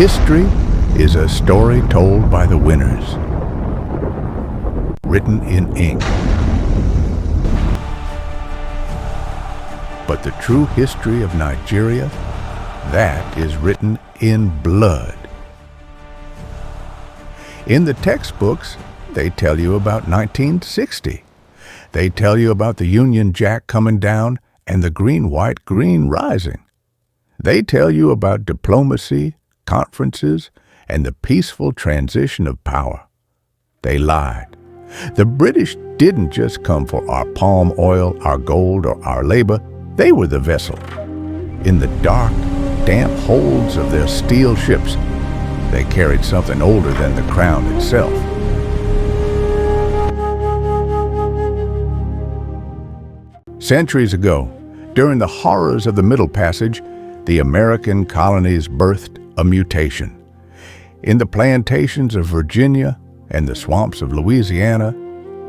History is a story told by the winners, written in ink. But the true history of Nigeria, that is written in blood. In the textbooks, they tell you about 1960. They tell you about the Union Jack coming down and the green-white-green rising. They tell you about diplomacy, conferences, and the peaceful transition of power. They lied. The British didn't just come for our palm oil, our gold, or our labor. They were the vessel. In the dark, damp holds of their steel ships, they carried something older than the crown itself. Centuries ago, during the horrors of the Middle Passage, the American colonies birthed a mutation. In the plantations of Virginia and the swamps of Louisiana,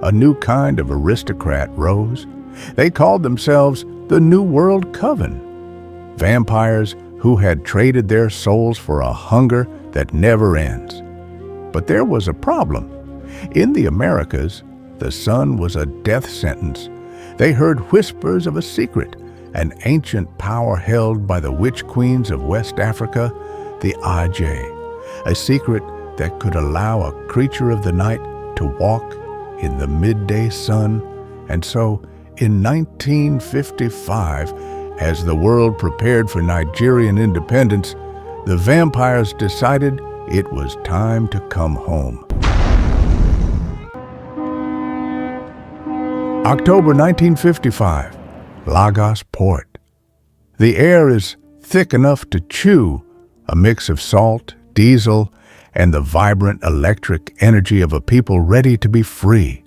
a new kind of aristocrat rose. They called themselves the New World Coven, vampires who had traded their souls for a hunger that never ends. But there was a problem. In the Americas, the sun was a death sentence. They heard whispers of a secret, an ancient power held by the witch queens of West Africa, the Ajay, a secret that could allow a creature of the night to walk in the midday sun. And so, in 1955, as the world prepared for Nigerian independence, the vampires decided it was time to come home. October 1955, Lagos Port. The air is thick enough to chew, a mix of salt, diesel, and the vibrant electric energy of a people ready to be free.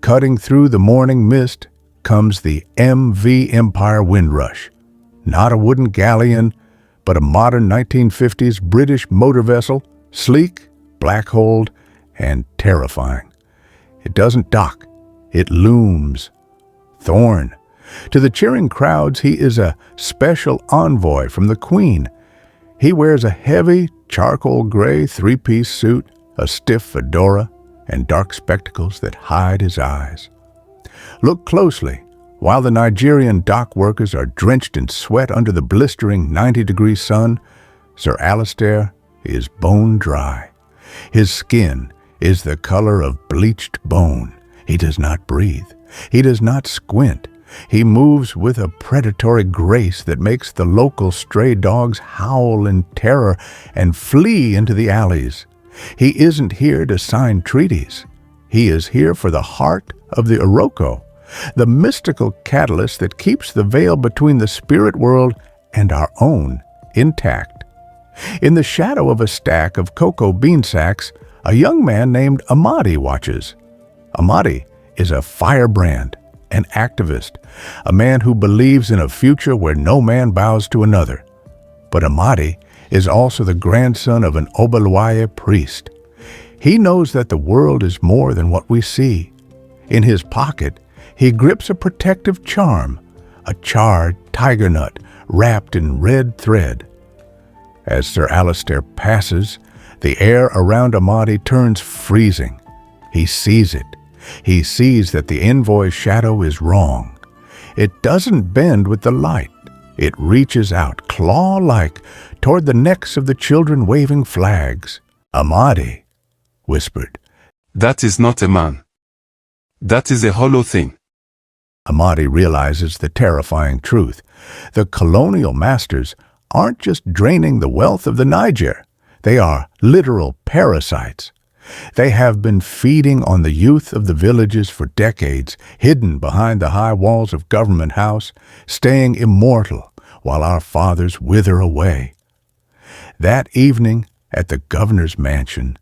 Cutting through the morning mist comes the MV Empire Windrush. Not a wooden galleon, but a modern 1950s British motor vessel, sleek, black-holed, and terrifying. It doesn't dock, it looms. Thorn. To the cheering crowds, he is a special envoy from the Queen. He wears a heavy, charcoal gray three-piece suit, a stiff fedora, and dark spectacles that hide his eyes. Look closely. While the Nigerian dock workers are drenched in sweat under the blistering 90-degree sun, Sir Alistair is bone dry. His skin is the color of bleached bone. He does not breathe. He does not squint. He moves with a predatory grace that makes the local stray dogs howl in terror and flee into the alleys. He isn't here to sign treaties. He is here for the heart of the Iroko, the mystical catalyst that keeps the veil between the spirit world and our own intact. In the shadow of a stack of cocoa bean sacks, a young man named Amadi watches. Amadi is a firebrand, an activist, a man who believes in a future where no man bows to another. But Amadi is also the grandson of an Obalwaye priest. He knows that the world is more than what we see. In his pocket, he grips a protective charm, a charred tiger nut wrapped in red thread. As Sir Alistair passes, the air around Amadi turns freezing. He sees it. He sees that the envoy's shadow is wrong. It doesn't bend with the light. It reaches out, claw-like, toward the necks of the children waving flags. Amadi whispered, "That is not a man. That is a hollow thing." Amadi realizes the terrifying truth. The colonial masters aren't just draining the wealth of the Niger. They are literal parasites. They have been feeding on the youth of the villages for decades, hidden behind the high walls of Government House, staying immortal while our fathers wither away. That evening at the governor's mansion,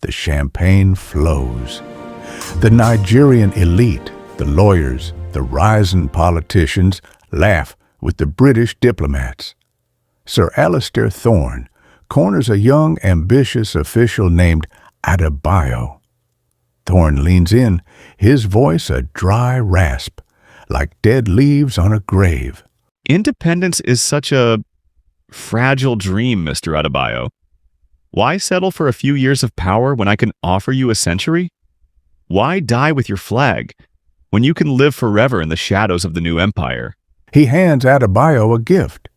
the champagne flows. The Nigerian elite, the lawyers, the rising politicians, laugh with the British diplomats. Sir Alistair Thorne corners a young, ambitious official named Adebayo. Thorne leans in, his voice a dry rasp, like dead leaves on a grave. Independence is such a fragile dream, Mr. Adebayo. Why settle for a few years of power when I can offer you a century? Why die with your flag when you can live forever in the shadows of the new empire? He hands Adebayo a gift,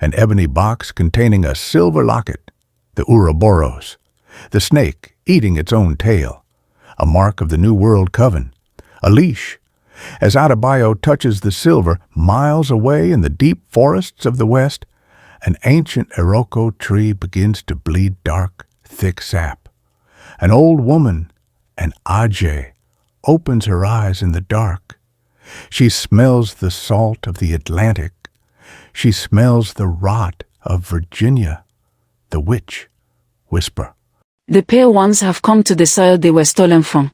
an ebony box containing a silver locket, the Ouroboros, the snake eating its own tail, a mark of the New World Coven, a leash. As Adebayo touches the silver, miles away in the deep forests of the West, an ancient Iroko tree begins to bleed dark, thick sap. An old woman, an Ajay, opens her eyes in the dark. She smells the salt of the Atlantic. She smells the rot of Virginia. The witch whisper. The pale ones have come to the soil they were stolen from.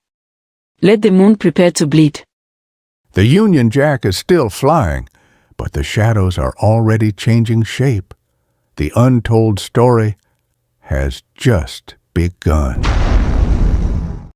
Let the moon prepare to bleed. The Union Jack is still flying, but the shadows are already changing shape. The untold story has just begun.